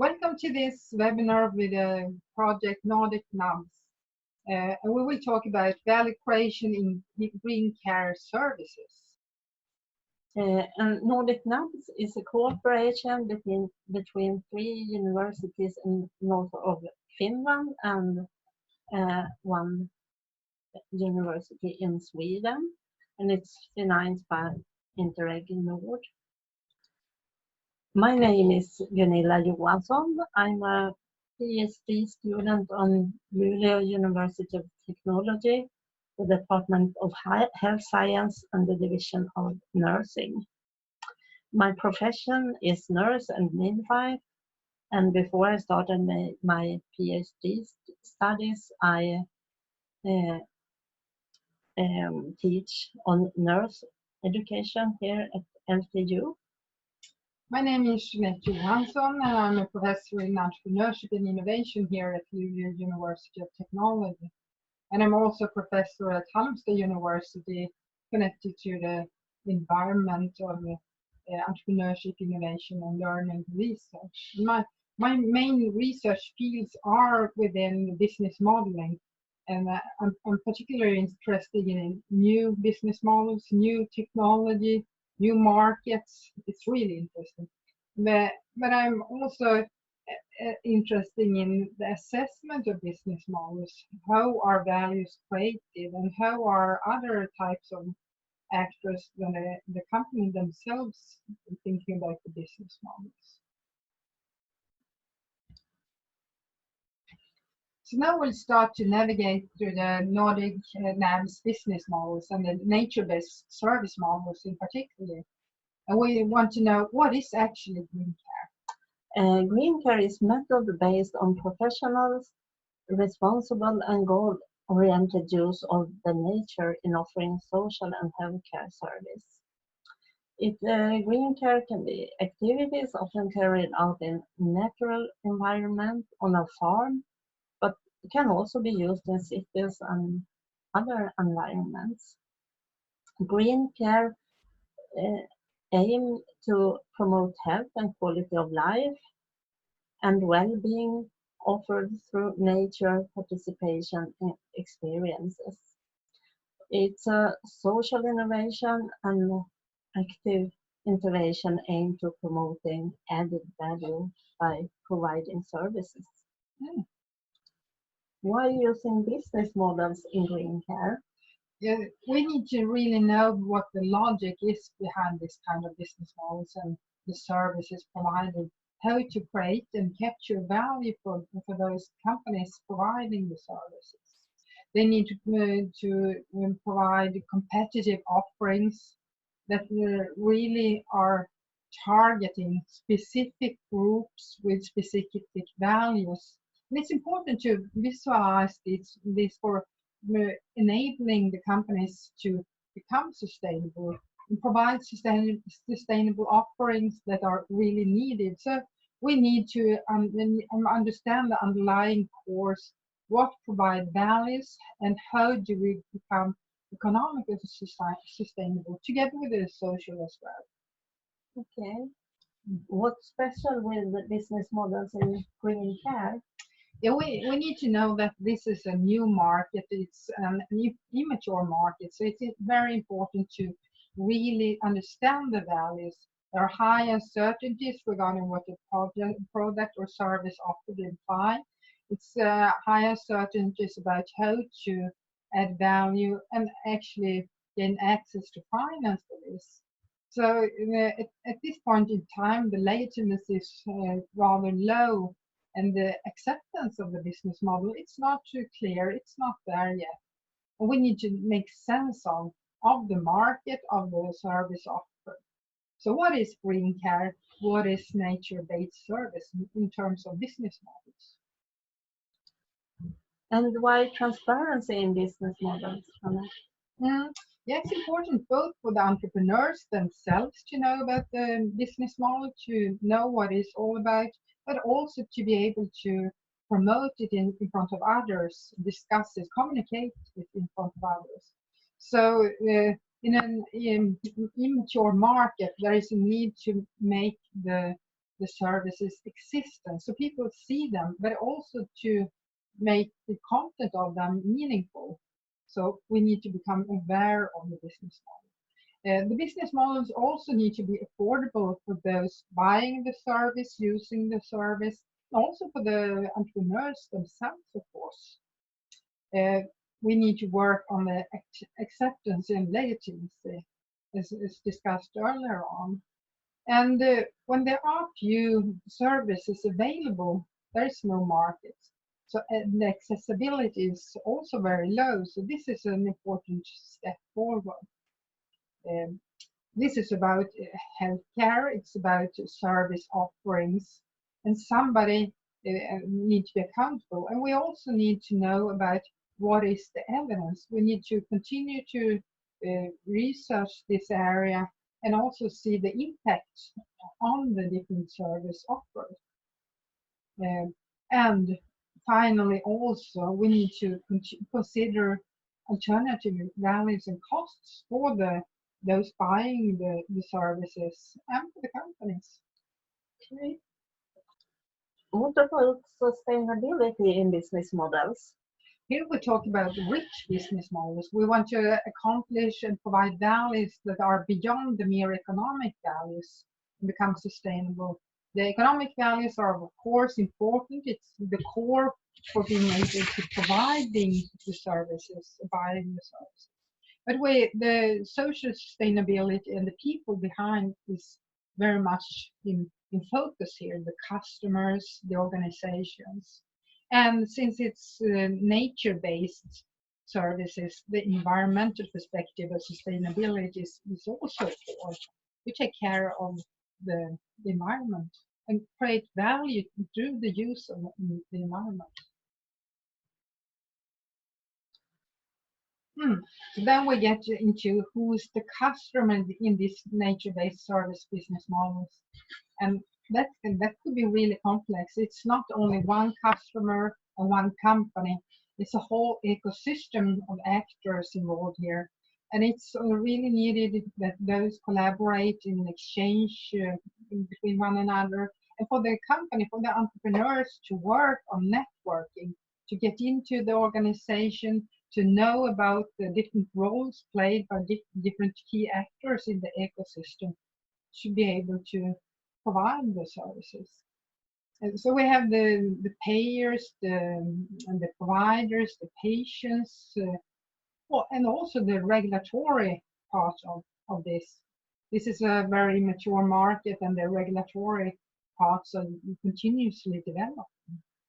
Welcome to this webinar with the project Nordic NaBS. And we will talk about value creation in green care services. And Nordic NaBS is a cooperation between three universities in north of Finland and one university in Sweden, and it's financed by Interreg Nord. My name is Gunilla Johansson. I'm a PhD student on Luleå University of Technology, the Department of Health Science and the Division of Nursing. My profession is nurse and midwife, and before I started my PhD studies, I teach on nurse education here at LTU. My name is Jeaneth Johansson, and I'm a professor in entrepreneurship and innovation here at Luleå University of Technology. And I'm also a professor at Halmstad University, connected to the environment of entrepreneurship, innovation, and learning research. My main research fields are within business modeling, and I'm particularly interested in new business models, new technology, new markets. It's really interesting. But I'm also interested in the assessment of business models. How are values created, and how are other types of actors than the company themselves thinking about the business models. So now we'll start to navigate through the Nordic NaBS business models and the nature-based service models in particular. And we want to know, what is actually green care? Green care is method based on professionals' responsible and goal-oriented use of the nature in offering social and healthcare service. Green care can be activities often carried out in natural environment on a farm, but can also be used in cities and other environments. Green care aim to promote health and quality of life and well-being offered through nature participation experiences. It's a social innovation and active intervention aimed to promoting added value by providing services. Why using business models in green care? Yeah, we need to really know what the logic is behind this kind of business models and the services provided, how to create and capture value for those companies providing the services. They need to provide competitive offerings that really are targeting specific groups with specific values. And it's important to visualize this for enabling the companies to become sustainable and provide sustainable offerings that are really needed. So we need to understand the underlying cause, what provide values, and how do we become economically sustainable together with the social as well. Okay. What's special with the business models in green care? Yeah, we need to know that this is a new market. It's an immature market, so it's very important to really understand the values. There are high uncertainties regarding what the product or service offered imply. It's high uncertainties about how to add value and actually gain access to finance for this. So at this point in time, the latency is rather low, and the acceptance of the business model, it's not too clear, it's not there yet. And we need to make sense of the market, of the service offered. So what is green care? What is nature-based service in terms of business models? And why transparency in business models? Yeah, it's important both for the entrepreneurs themselves to know about the business model, to know what it's all about, but also to be able to promote it in front of others, discuss it, communicate it in front of others. So in an immature market, there is a need to make the the services existence so people see them, but also to make the content of them meaningful. So we need to become aware of the business model. The business models also need to be affordable for those buying the service, using the service, and also for the entrepreneurs themselves, of course. We need to work on the acceptance and legitimacy, as discussed earlier on. And when there are few services available, there's no market. So the accessibility is also very low. So this is an important step forward. Um, this is about healthcare. It's about service offerings, and somebody needs to be accountable. And we also need to know about what is the evidence. We need to continue to research this area and also see the impact on the different service offered. And finally, also, we need to consider alternative values and costs for those buying the services and for the companies. Okay. What about sustainability in business models? Here we talk about rich business models. We want to accomplish and provide values that are beyond the mere economic values and become sustainable. The economic values are, of course, important. It's the core for being able to providing the services, buying the services. But the social sustainability and the people behind is very much in focus here, the customers, the organizations. And since it's nature-based services, the environmental perspective of sustainability is also core. We take care of the environment and create value through the use of the environment. So then we get into who's the customer in this nature-based service business models. And that could be really complex. It's not only one customer or one company. It's a whole ecosystem of actors involved here. And it's really needed that those collaborate in exchange between one another. And for the company, for the entrepreneurs to work on networking, to get into the organization, to know about the different roles played by different key actors in the ecosystem, to be able to provide the services. And so we have the payers, and the providers, the patients, and also the regulatory part of this. This is a very mature market, and the regulatory parts are continuously developing.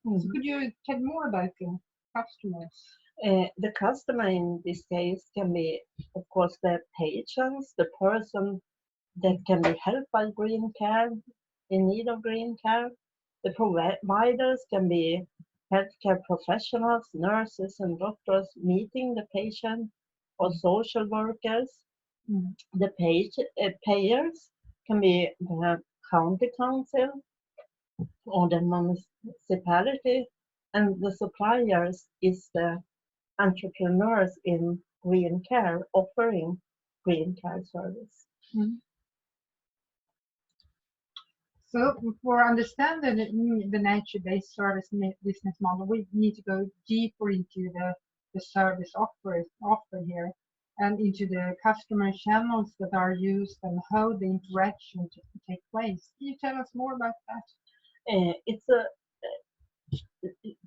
So could you tell more about the customers? The customer in this case can be, of course, the patients, the person that can be helped by green care, in need of green care. The providers can be healthcare professionals, nurses and doctors meeting the patient, or social workers. The payers can be the county council or the municipality, and the suppliers is the entrepreneurs in green care offering green care service. So for understanding the nature-based service business model, we need to go deeper into the service offered here and into the customer channels that are used and how the interaction take place. Can you tell us more about that? It's a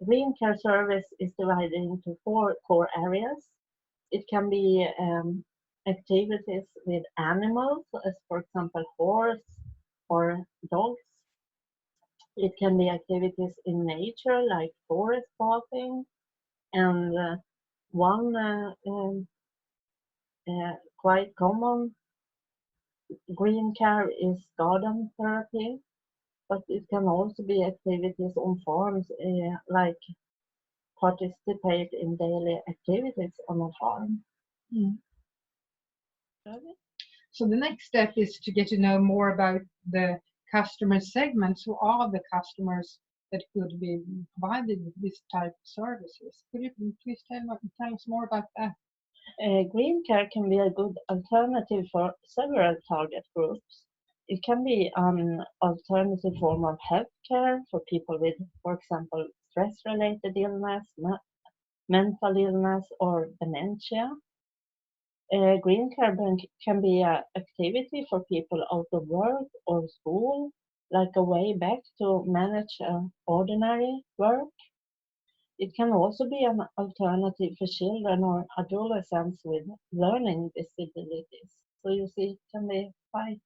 green care service is divided into 4 core areas. It can be activities with animals, as for example horse or dogs. It can be activities in nature like forest bathing, and one quite common green care is garden therapy, but it can also be activities on farms, like participate in daily activities on a farm. So the next step is to get to know more about the customer segments. Who are the customers that could be provided with this type of services? Could you please tell us more about that? Green care can be a good alternative for several target groups. It can be an alternative form of healthcare for people with, for example, stress-related illness, mental illness, or dementia. Green care can be an activity for people out of work or school, like a way back to manage ordinary work. It can also be an alternative for children or adolescents with learning disabilities. So you see, it can be quite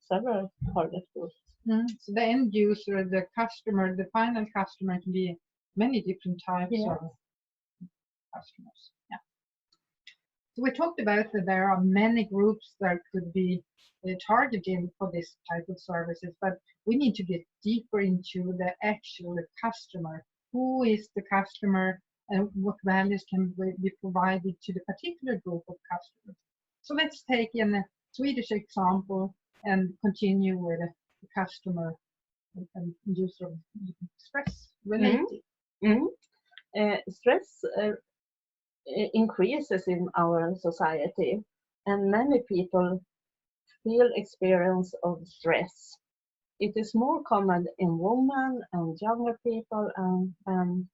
several target groups. So the end user, the customer, the final customer can be many different types Yes. of customers. Yeah. So we talked about that there are many groups that could be targeting for this type of services, but we need to get deeper into the actual customer. Who is the customer and what values can be provided to the particular group of customers? So let's take a Swedish example and continue with the customer and user stress related. Stress increases in our society, and many people feel experience of stress. It is more common in women and younger people and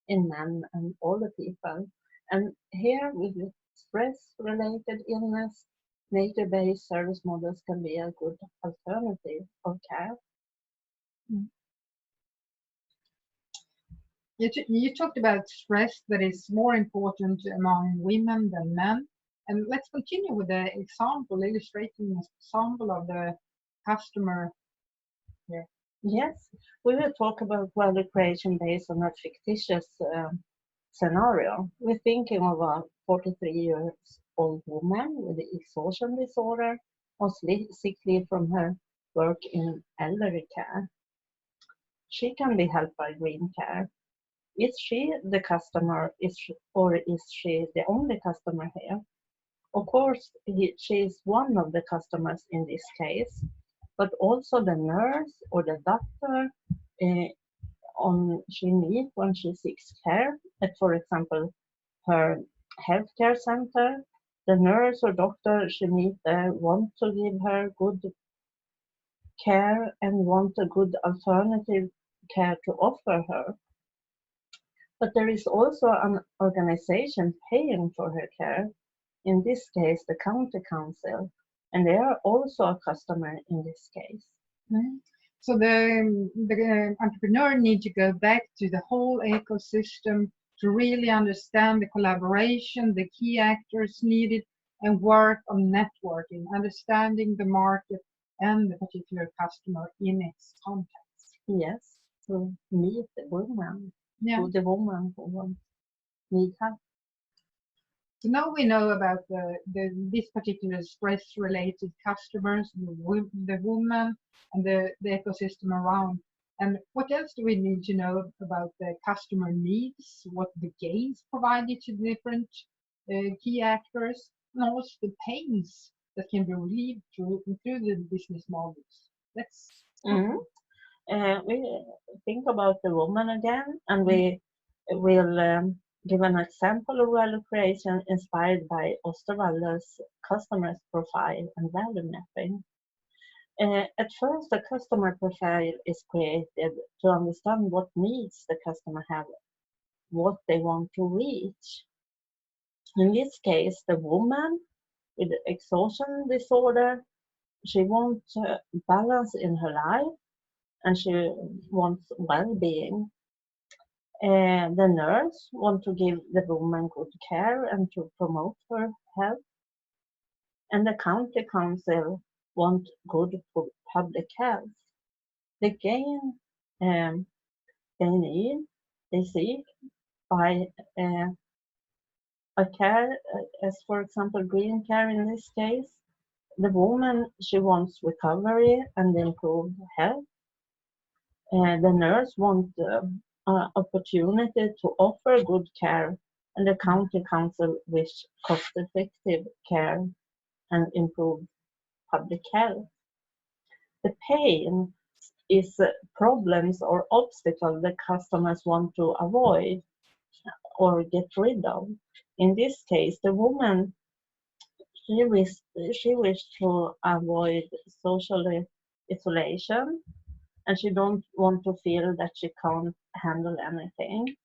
in men and older people. And here with stress-related illness, nature-based service models can be a good alternative of care. You talked about stress that is more important among women than men. And let's continue with the example, illustrating an example of the customer here. Yes, we will talk about value creation based on a fictitious scenario. We're thinking of a 43-year-old woman with exhaustion disorder on sick leave from her work in elderly care. She can be helped by green care. Is she the customer, or is she the only customer here? Of course, she is one of the customers in this case, but also the nurse or the doctor she meets when she seeks care at, for example, her healthcare center. The nurse or doctor she meets there want to give her good care and want a good alternative care to offer her. But there is also an organization paying for her care, in this case the county council, and they are also a customer in this case. So the entrepreneur needs to go back to the whole ecosystem to really understand the collaboration, the key actors needed, and work on networking, understanding the market and the particular customer in its context. Yes, to meet the woman, yeah. the woman who wants need help. So now we know about this particular stress-related customers, the woman, and the ecosystem around. And what else do we need to know about the customer needs, what the gains provided to different key actors, and also the pains that can be relieved through the business models. Let's we think about the woman again, and we will give an example of value creation inspired by Osterwalder's customer profile and value mapping. At first, the customer profile is created to understand what needs the customer have, what they want to reach. In this case, the woman with exhaustion disorder, she wants balance in her life and she wants well-being. The nurse wants to give the woman good care and to promote her health. And the county council wants good public health. The gain they seek by a care, as for example green care in this case. The woman, she wants recovery and improved health. The nurse wants opportunity to offer good care, and the county council wish cost-effective care and improved public health. The pain is problems or obstacles the customers want to avoid or get rid of. In this case, the woman, She wished to avoid social isolation, and she don't want to feel that she can't handle anything.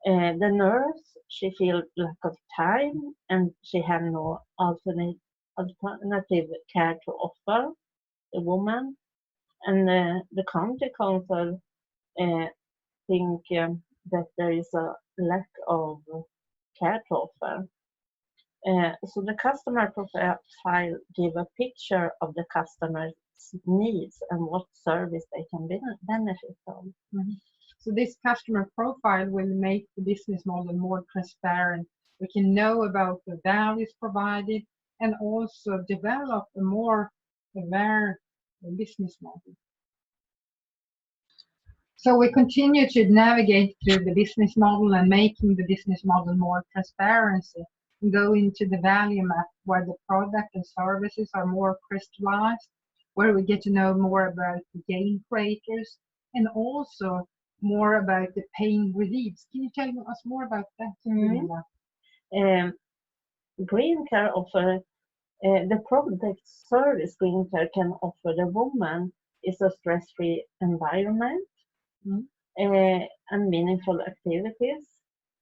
The nurse, she feel lack of time, and she had no alternative care to offer the woman. And the county council think that there is a lack of care to offer. So the customer profile give a picture of the customer's needs and what service they can benefit from. Mhm. So this customer profile will make the business model more transparent. We can know about the values provided and also develop a more aware business model. So we continue to navigate through the business model and making the business model more transparency and go into the value map where the product and services are more crystallized, where we get to know more about the gain creators and also more about the pain reliefs. Can you tell us more about that, Gunilla? Green Care offer the product service Green Care can offer the woman is a stress-free environment and meaningful activities,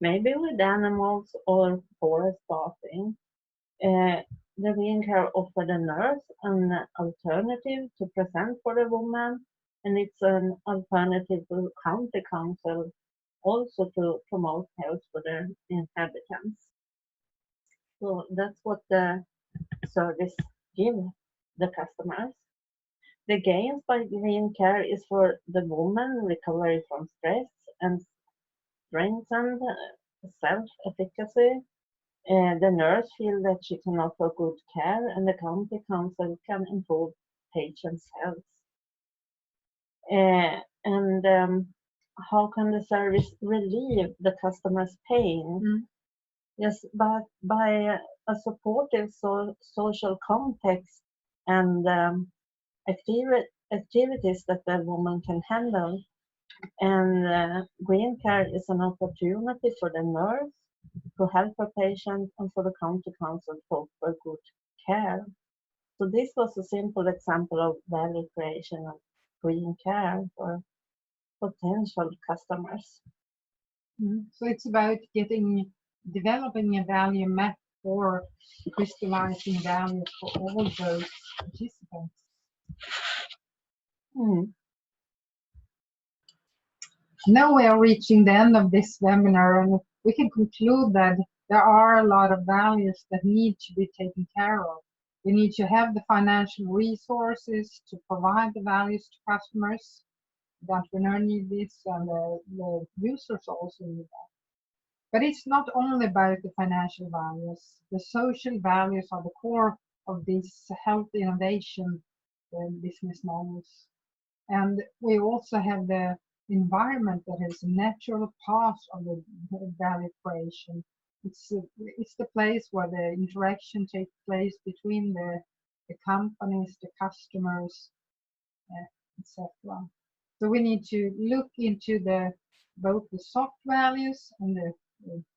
maybe with animals or forest bathing. The Green Care offer the nurse an alternative to present for the woman, and it's an alternative to county council also to promote health for the inhabitants. So that's what the service give the customers. The gains by Green Care is for the woman recovery from stress and strengthened self-efficacy. The nurse feels that she can offer good care, and the county council can improve patients' health. And how can the service relieve the customer's pain? Yes, but by a supportive social context and activities that the woman can handle. And Green Care is an opportunity for the nurse to help her patient and for the county council to offer good care. So this was a simple example of value creation of Green Care for potential customers. So it's about developing a value map for crystallizing value for all those participants. Now we are reaching the end of this webinar, and we can conclude that there are a lot of values that need to be taken care of. We need to have the financial resources to provide the values to customers. The entrepreneur needs this, and the users also need that. But it's not only about the financial values. The social values are the core of these health innovation business models. And we also have the environment that is a natural part of the value creation. It's the place where the interaction takes place between the companies, the customers, etc. So we need to look into both the soft values and the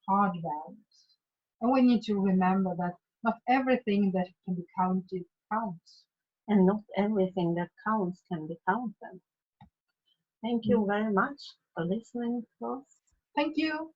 hard values. And we need to remember that not everything that can be counted counts. And not everything that counts can be counted. Thank you very much for listening to us. Thank you.